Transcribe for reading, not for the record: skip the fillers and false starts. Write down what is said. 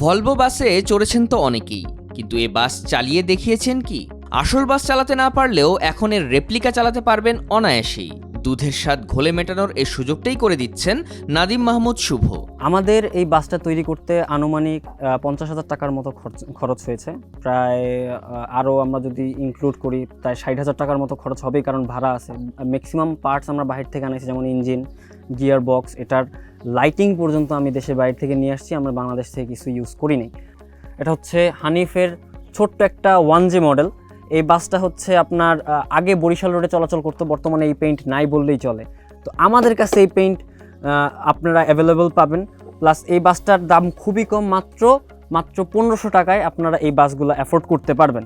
Volvo বাসে চড়েছেন তো অনেকেই, কিন্তু এ বাস চালিয়ে দেখিয়েছেন কি? আসল বাস চালাতে না পারলেও এখন এর রেপ্লিকা চালাতে পারবেন অনায়াসেই। দুধের স্বাদ ঘোলে মেটানোর এই সুযোগটাই করে দিচ্ছেন নাদিম মাহমুদ শুভ। আমাদের এই বাসটা তৈরি করতে আনুমানিক 50,000 টাকার মতো খরচ হয়েছে। প্রায় আরও আমরা যদি ইনক্লুড করি প্রায় 60,000 টাকার মতো খরচ হবেই, কারণ ভাড়া আছে। ম্যাক্সিমাম পার্টস আমরা বাহির থেকে আনাইছি, যেমন ইঞ্জিন, গিয়ার বক্স, এটার লাইটিং পর্যন্ত আমি দেশের বাইরে থেকে নিয়ে আসছি, আমরা বাংলাদেশ থেকে কিছু ইউজ করিনি। এটা হচ্ছে হানিফের ছোট্ট একটা 1J মডেল। এই বাসটা হচ্ছে আপনার আগে বরিশাল রোডে চলাচল করতো, বর্তমানে এই পেইন্ট নাই বললেই চলে। তো আমাদের কাছে এই পেইন্ট আপনারা অ্যাভেলেবল পাবেন। প্লাস এই বাসটার দাম খুবই কম, মাত্র 1500 টাকায় আপনারা এই বাসগুলো অ্যাফোর্ড করতে পারবেন।